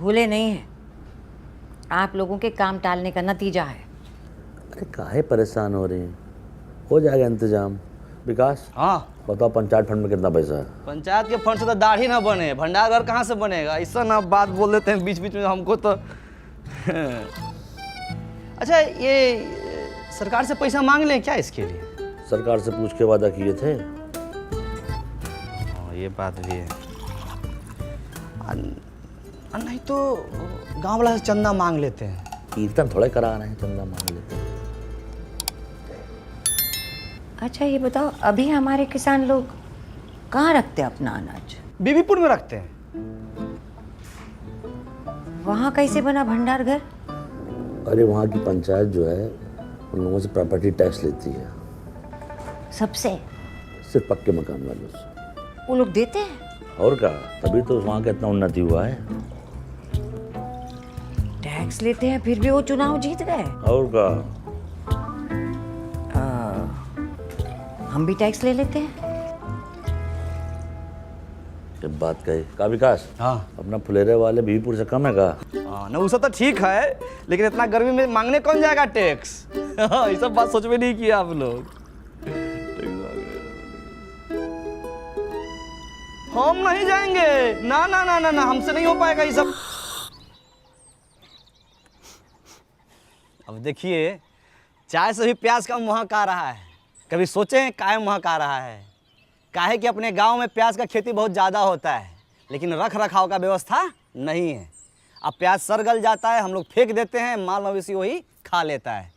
भूले नहीं हैं, आप लोगों के काम टालने का नतीजा है। अरे काहे परेशान हो रही हैं, हो जाएगा इंतजाम। विकास, हाँ बताओ पंचायत फंड में कितना पैसा है? पंचायत के फंड से तो दाढ़ी ना बने, भंडार घर कहाँ से बनेगा? ऐसा ना बात बोल देते हैं बीच बीच में हमको तो। अच्छा ये सरकार से पैसा मांग लें क्या इसके लिए? सरकार से पूछ के वादा किए थे। ये बात भी है। नहीं तो गांव वाला से चंदा मांग लेते हैं। कीर्तन थोड़े करा रहे हैं, चंदा मांग लेते हैं। अच्छा ये बताओ, अभी हमारे किसान लोग कहाँ रखते हैं अपना अनाज? बीबीपुर में रखते हैं। वहाँ कैसे बना भंडार घर? अरे वहाँ की पंचायत जो है उन लोगों से प्रॉपर्टी टैक्स लेती है। सबसे? सिर्फ पक्के मकान वालों से। वो लोग देते हैं? और क्या, तभी तो वहाँ का इतना उन्नति हुआ है। टैक्स लेते हैं फिर भी वो चुनाव जीत गए। और क्या, हम भी टैक्स ले लेते हैं। जब बात कही का विकास, हाँ अपना फुलेरे वाले बीबीपुर से कम है का? हाँ ना, उसका तो ठीक है, लेकिन इतना गर्मी में मांगने कौन जाएगा टैक्स? हाँ, ये सब बात सोच में नहीं किया आप लोग। हम नहीं जाएंगे, ना ना ना ना ना, हमसे नहीं हो पाएगा ये सब। अब देखिए, चाय से भी प्याज का महक आ रहा है। कभी सोचे हैं काहे महक आ रहा है? काहे कि अपने गांव में प्याज का खेती बहुत ज़्यादा होता है, लेकिन रख रखाव का व्यवस्था नहीं है। अब प्याज सड़ गल जाता है, हम लोग फेंक देते हैं, माल मवेशी वही खा लेता है।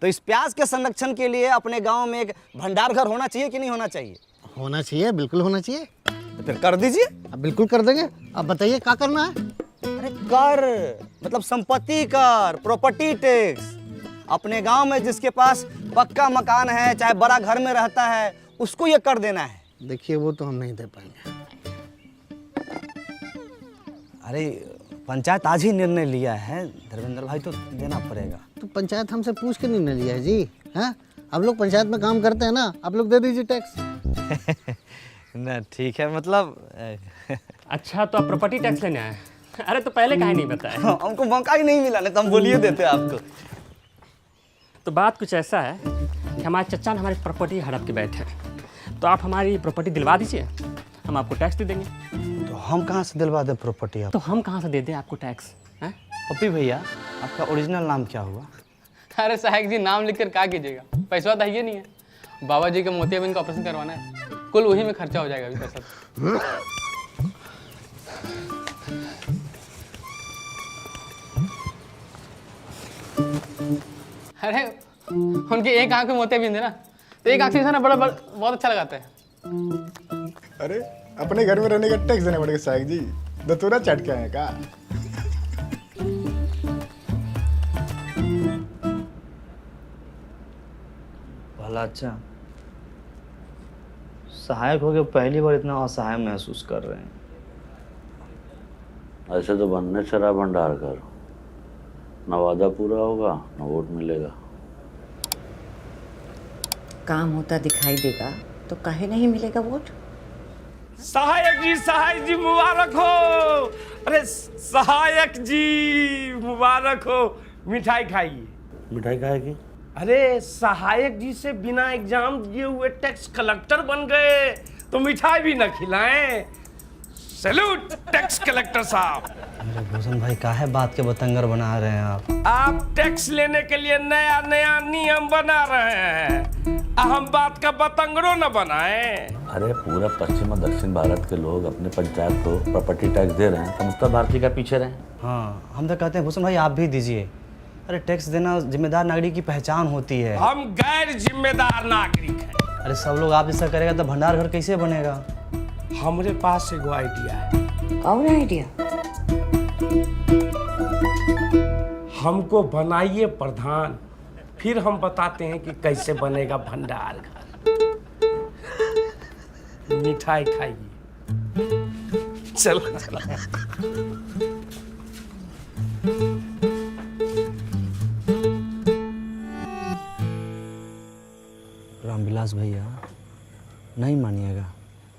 तो इस प्याज के संरक्षण के लिए अपने गांव में एक भंडार घर होना चाहिए कि नहीं होना चाहिए? होना चाहिए, बिल्कुल होना चाहिए। तो फिर कर दीजिए। अब बिल्कुल कर देंगे। अब बताइए क्या करना है? अरे कर मतलब संपत्ति कर, प्रॉपर्टी टैक्स। अपने गांव में जिसके पास पक्का मकान है, चाहे बड़ा घर में रहता है, उसको ये कर देना है। देखिए वो तो हम नहीं दे पाएंगे। अरे पंचायत आज ही निर्णय लिया है धर्मेंद्र भाई, तो देना पड़ेगा। तो पंचायत हमसे पूछ के नहीं लिया है जी। हैं, आप लोग पंचायत में काम करते हैं ना, आप लोग दे दीजिए टैक्स। ना ठीक है, मतलब अच्छा तो आप प्रॉपर्टी टैक्स लेने आए? अरे तो पहले काहे नहीं बताया? हमको मौका ही नहीं मिला, नहीं तो हम बोलिए देते आपको। तो बात कुछ ऐसा है कि हमारे चचा ने हमारी प्रॉपर्टी हड़प के बैठे हैं, तो आप हमारी प्रॉपर्टी दिलवा दीजिए, हम आपको टैक्स दे देंगे। तो हम कहाँ से दिलवा दें प्रॉपर्टी? तो हम कहाँ से दे दें आपको टैक्स? हैं? पप्पी भैया, आपका ओरिजिनल नाम क्या हुआ? अरे साहब जी, नाम लिखकर क्या कीजिएगा, पैसा तो है नहीं है। बाबा जी का मोतियाबिंद का ऑपरेशन करवाना है, कुल वही में खर्चा हो जाएगा अभी पैसा। अरे उनकी एक आंख में मोतियाबिंद है ना, तो एक आंख से ना बड़ा बहुत अच्छा लगाता है। अरे अपने घर में रहने का टैक्स देने पड़ेगा साहब जी, दतूरा चट के आए का? भला अच्छा, सहायक हो गए, पहली बार इतना असहाय महसूस कर रहे हैं। ऐसे तो बनने चला भंडार कर, न वादा पूरा होगा न वोट मिलेगा। काम होता दिखाई देगा तो काहे नहीं मिलेगा वोट? सहायक जी मुबारक हो। अरे सहायक जी मुबारक हो। मिठाई खाइए। मिठाई खाएगी? अरे सहायक जी से बिना एग्जाम दिए हुए टैक्स कलेक्टर बन गए तो मिठाई भी न खिलाएं। सैल्यूट टैक्स कलेक्टर साहब। अरे भूषण भाई, काहे बात के बतंगर बना रहे हैं आप? आप टैक्स लेने के लिए नया नया नियम बना रहे हैं, हम बात का बतंगड़ो न बनाए। अरे पूरा पश्चिम और दक्षिण भारत के लोग अपने पंचायत को प्रॉपर्टी टैक्स दे रहे हैं, तो उत्तर भारतीय का पीछे रहे। हाँ, हम तो कहते हैं भूषण भाई आप भी दीजिए। अरे टैक्स देना जिम्मेदार नागरिक की पहचान होती है। हम गैर जिम्मेदार नागरिक हैं। अरे सब लोग आप जैसा करेगा तो भंडार घर कैसे बनेगा? हमारे पास एगो आइडिया है। कौन आइडिया? हमको बनाइए प्रधान, फिर हम बताते हैं कि कैसे बनेगा भंडार घर। मिठाई खाइए। चलो चलो। रामविलास भैया, नहीं मानिएगा।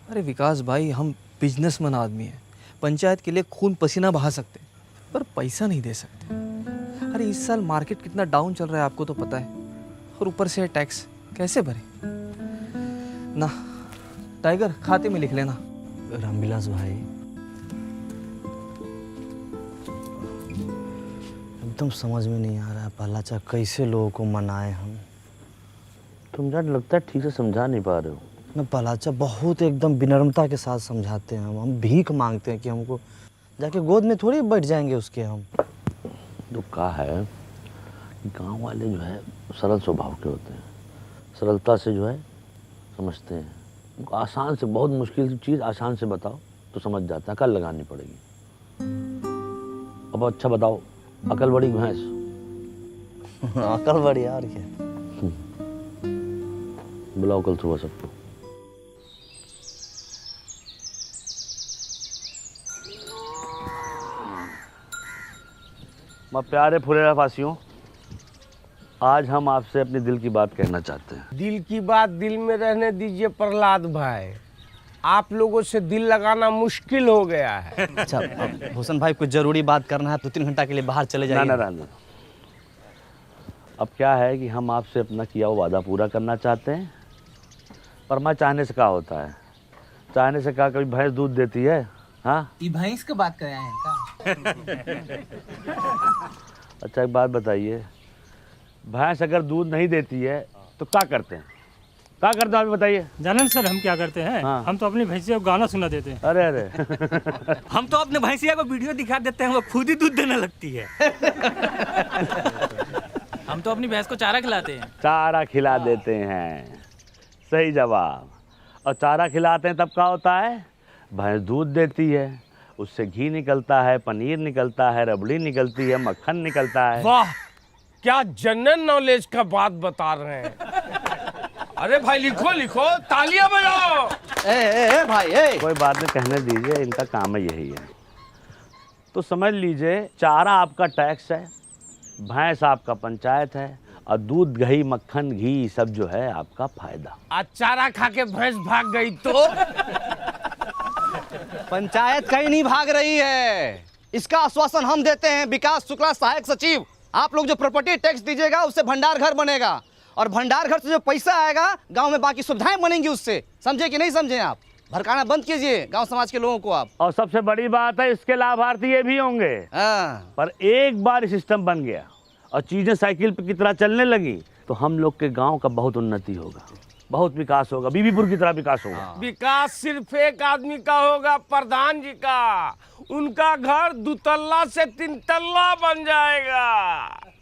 अरे विकास भाई, हम बिजनेसमैन आदमी हैं, पंचायत के लिए खून पसीना बहा सकते हैं। पर पैसा नहीं दे सकते। अरे इस साल मार्केट कितना डाउन चल रहा है आपको तो पता है, और ऊपर से टैक्स कैसे भरे ना। टाइगर खाते में लिख लेना। रामविलास भाई, एकदम समझ में नहीं आ रहा है पहलाचा कैसे लोगों को मनाए हम। तुम यार लगता है ठीक से समझा नहीं पा रहे हो। ना पहलाचा बहुत एकदम विनम्रता के साथ समझाते हैं हम भीख मांगते हैं कि हमको जाके गोद में थोड़ी बैठ जाएंगे उसके हम। तो कहा है कि गाँव वाले जो है सरल स्वभाव के होते हैं, सरलता से जो है समझते हैं। उनको आसान से, बहुत मुश्किल चीज़ आसान से बताओ तो समझ जाता है, अकल लगानी पड़ेगी। अब अच्छा बताओ, अकल बड़ी भैंस। अकल बड़ी यार क्या। बुलाओ कल सुबह सबको। मैं प्यारे फुलेरा फासियों, आज हम आपसे अपने दिल की बात कहना चाहते हैं। दिल की बात दिल में रहने दीजिए प्रहलाद भाई, आप लोगों से दिल लगाना मुश्किल हो गया है। अच्छा अब हुसन भाई कुछ जरूरी बात करना है, 2-3 घंटा के लिए बाहर चले जाइए। ना। अब क्या है कि हम आपसे अपना किया हुआ वादा पूरा करना चाहते हैं, पर मैं चाहने से क्या होता है। चाहने से क्या कभी भैंस दूध देती है? हाँ, ये भैंस की बात कर रहे हैं का? अच्छा एक बात बताइए, भैंस अगर दूध नहीं देती है तो क्या करते हैं? क्या करते हैं आप बताइए। जाने सर हम क्या करते हैं? हाँ। हम तो अपनी भैंसिया को गाना सुना देते हैं। अरे हम तो अपने भैंसिया को वीडियो दिखा देते हैं, वो खुद ही दूध देने लगती है। हम तो अपनी भैंस को चारा खिलाते हैं। चारा खिला देते हैं, सही जवाब। और चारा खिलाते हैं तब क्या होता है? भैंस दूध देती है, उससे घी निकलता है, पनीर निकलता है, रबड़ी निकलती है, मक्खन निकलता है। वाह, क्या जनरल नॉलेज का बात बता रहे हैं। अरे भाई लिखो लिखो, तालियां बजाओ। ए भाई ए। कोई बात नहीं, कहने दीजिए, इनका काम है यही है। तो समझ लीजिए, चारा आपका टैक्स है, भैंस आपका पंचायत है, और दूध दही मक्खन घी सब जो है आपका फायदा। आज चारा खा के भैंस भाग गई तो? पंचायत कहीं नहीं भाग रही है, इसका आश्वासन हम देते हैं। विकास शुक्ला सहायक सचिव, आप लोग जो प्रॉपर्टी टैक्स दीजिएगा उससे भंडार घर बनेगा, और भंडार घर से जो पैसा आएगा गांव में बाकी सुविधाएं बनेंगी उससे। समझे कि नहीं समझे? आप भड़काना बंद कीजिए गांव समाज के लोगों को आप। और सबसे बड़ी बात है, इसके लाभार्थी ये भी होंगे। पर एक बार सिस्टम बन गया और चीजें साइकिल पे की तरह चलने लगी तो हम लोग के गांव का बहुत उन्नति होगा, बहुत विकास होगा, बीबीपुर की तरह विकास होगा। विकास सिर्फ एक आदमी का होगा, प्रधान जी का। उनका घर 2 तल्ला से 3 तल्ला बन जाएगा।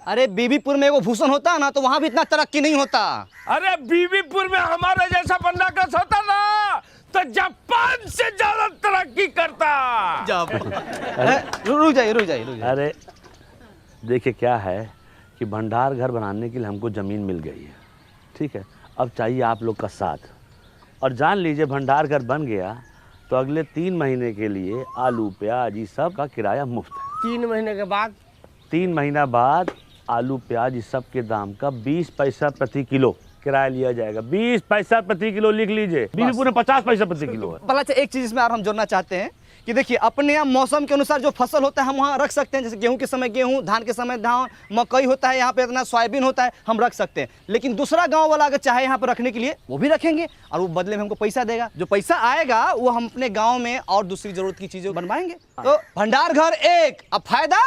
अरे बीबीपुर में वो भूषण होता ना तो वहाँ भी इतना तरक्की नहीं होता। अरे बीबीपुर में हमारे जैसा बंदा कस होता ना तो जापान से ज्यादा तरक्की करता। रुक जाइए। अरे देखिए क्या है कि भंडार घर बनाने के लिए हमको ज़मीन मिल गई है, ठीक है। अब चाहिए आप लोग का साथ, और जान लीजिए भंडार घर बन गया तो अगले 3 महीने के लिए आलू प्याज ये सब का किराया मुफ्त है। 3 महीने के बाद? 3 महीना बाद आलू प्याज इस सब के दाम का 20 पैसा प्रति किलो किराया लिया जाएगा। 20 पैसा प्रति किलो लिख लीजिए। बीबीपुर में 50 पैसा प्रति किलो है। भला एक चीज इसमें और हम जोड़ना चाहते हैं कि देखिए, अपने यहाँ मौसम के अनुसार जो फसल होता है हम वहाँ रख सकते हैं। जैसे गेहूं के समय गेहूं, धान के समय धान, मकई होता है यहाँ पे, इतना सोयाबीन होता है, हम रख सकते हैं। लेकिन दूसरा गांव वाला अगर चाहे यहाँ पर रखने के लिए वो भी रखेंगे, और वो बदले में हमको पैसा देगा। जो पैसा आएगा वो हम अपने गाँव में और दूसरी जरूरत की चीजें बनवाएंगे। तो भंडार घर एक, अब फायदा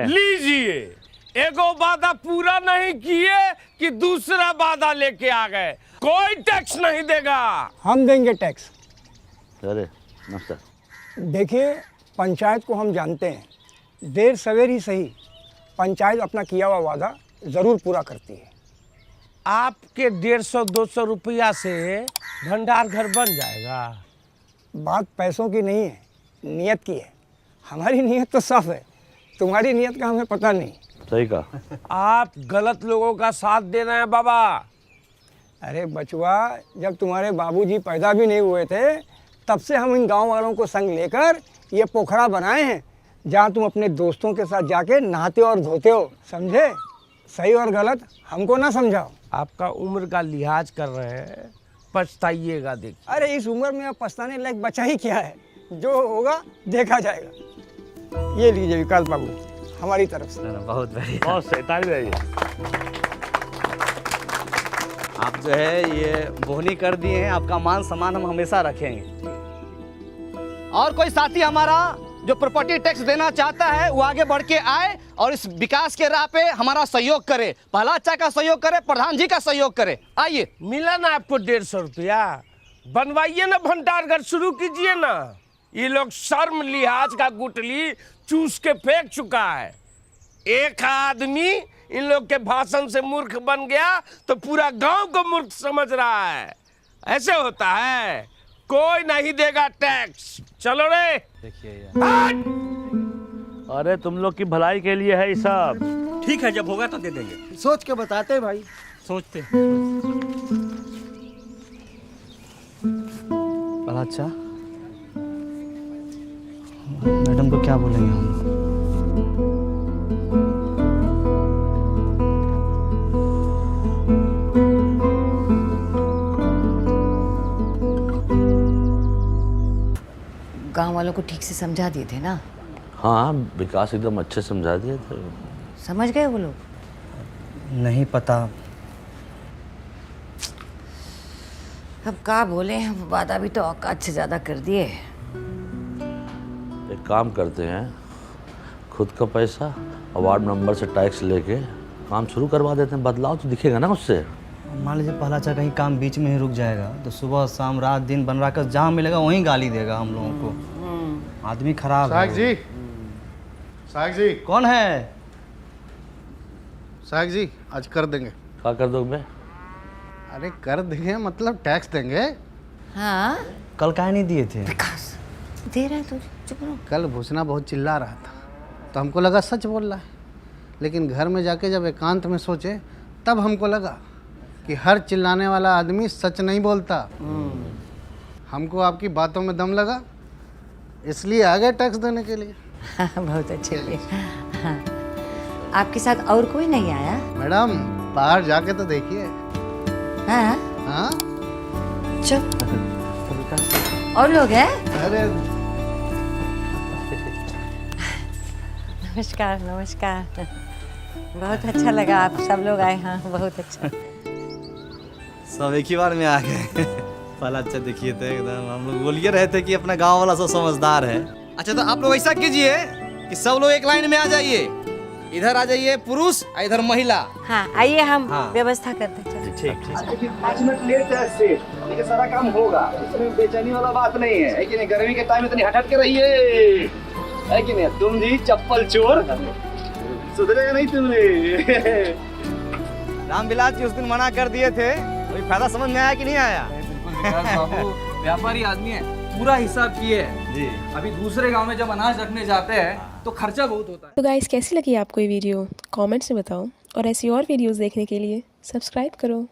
लीजिए। एगो वादा पूरा नहीं किए कि दूसरा वादा लेके आ गए। कोई टैक्स नहीं देगा। हम देंगे टैक्स। अरे नमस्कार। देखिए, पंचायत को हम जानते हैं, देर सवेर ही सही पंचायत अपना किया हुआ वादा ज़रूर पूरा करती है। आपके 150-200 रुपया से भंडार घर बन जाएगा। बात पैसों की नहीं है, नियत की है। हमारी नियत तो साफ है, तुम्हारी नियत का हमें पता नहीं। सही कहा। आप गलत लोगों का साथ दे रहे हैं बाबा। अरे बचुआ, जब तुम्हारे बाबूजी पैदा भी नहीं हुए थे तब से हम इन गांव वालों को संग लेकर ये पोखरा बनाए हैं, जहां तुम अपने दोस्तों के साथ जाके नहाते और धोते हो। समझे? सही और गलत हमको ना समझाओ। आपका उम्र का लिहाज कर रहे हैं, पछताइएगा। देख, अरे इस उम्र में अब पछताने लायक बचा ही क्या है? जो होगा देखा जाएगा। ये लीजिए विकास बाबू हमारी तरफ से। बहुत बढ़िया। बहुत सही, ताली बजाइए। आप जो है ये बोहनी कर दिए हैं, आपका मान सम्मान हम हमेशा रखेंगे। और कोई साथी हमारा जो प्रॉपर्टी टैक्स देना चाहता है वो आगे बढ़ के आए और इस विकास के राह पे हमारा सहयोग करे। पहला अच्छा का सहयोग करे, प्रधान जी का सहयोग करे। आइए। मिला ना आपको 150 रुपया, बनवाइए ना भंडार घर शुरू कीजिए ना। ये लोग शर्म लिहाज का गुटली चूस के फेंक चुका है। एक आदमी इन लोग के भाषण से मूर्ख बन गया तो पूरा गांव को मूर्ख समझ रहा है। ऐसे होता है, कोई नहीं देगा टैक्स। चलो रे। अरे तुम लोग की भलाई के लिए है ये सब। ठीक है, जब होगा तो दे देंगे। सोच के बताते भाई। सोचते बड़ा अच्छा। मैडम को क्या बोलेंगे हम लोग? गांव वालों को ठीक से समझा दिए थे ना? हाँ, विकास एकदम अच्छे समझा दिए थे। समझ गए वो लोग? नहीं पता। अब क्या बोले, वादा भी तो औकात से ज्यादा कर दिए। एक काम करते हैं, खुद का पैसा और वार्ड मेंबर से टैक्स लेके काम शुरू करवा देते हैं। बदलाव तो दिखेगा ना उससे। मान लीजिए पहला अच्छा कहीं काम बीच में ही रुक जाएगा तो सुबह शाम रात दिन बन रहा कर जहाँ मिलेगा वहीं गाली देगा हम लोगों को। आदमी खराब है। साहब जी कौन है? साहब जी आज कर देंगे। क्या कर दोगे? अरे कर देंगे मतलब टैक्स देंगे। हाँ, कल काहे नहीं दिए थे? विकास दे रहा है तो चुप रहो। कल भूसना बहुत चिल्ला रहा था तो हमको लगा सच बोल रहा है, लेकिन घर में जाके जब एकांत में सोचे तब हमको लगा कि हर चिल्लाने वाला आदमी सच नहीं बोलता। हमको आपकी बातों में दम लगा, इसलिए आ गए टैक्स देने के लिए। हाँ, बहुत अच्छे हुए। हाँ। आपके साथ और कोई नहीं आया? मैडम बाहर जाके तो देखिए। हाँ हाँ चल। और लोग हैं? अरे नमस्कार नमस्कार। बहुत अच्छा लगा आप सब लोग आए। हाँ बहुत अच्छा। सब एक ही बार में आ गए। पहला अच्छा देखिए तो एकदम हम लोग बोलिए रहे थे कि अपना गांव वाला सब समझदार है। अच्छा तो आप लोग ऐसा कीजिए कि सब लोग एक लाइन में आ जाइए। इधर आ जाइए पुरुष, इधर महिला। हाँ आइए, हम हाँ। व्यवस्था करते हैं। ठीक ठीक। 5 मिनट लेट है सेठ, लेकिन सारा काम होगा। इसमें बेचैनी वाला बात नहीं है कि नहीं? गर्मी के टाइम इतनी हट के रहिए, है कि नहीं? तुम जी चप्पल चोर, सुधरेगा नहीं तुमने। रामविलास जी उस दिन मना कर दिए थे, कोई फायदा समझ में आया कि नहीं आया? बाबू व्यापारी आदमी है, पूरा हिसाब किए है जी। अभी दूसरे गांव में जब अनाज रखने जाते हैं तो खर्चा बहुत होता है। तो गाइस कैसी लगी आपको ये वीडियो? कमेंट्स में बताओ और ऐसी और वीडियोस देखने के लिए सब्सक्राइब करो।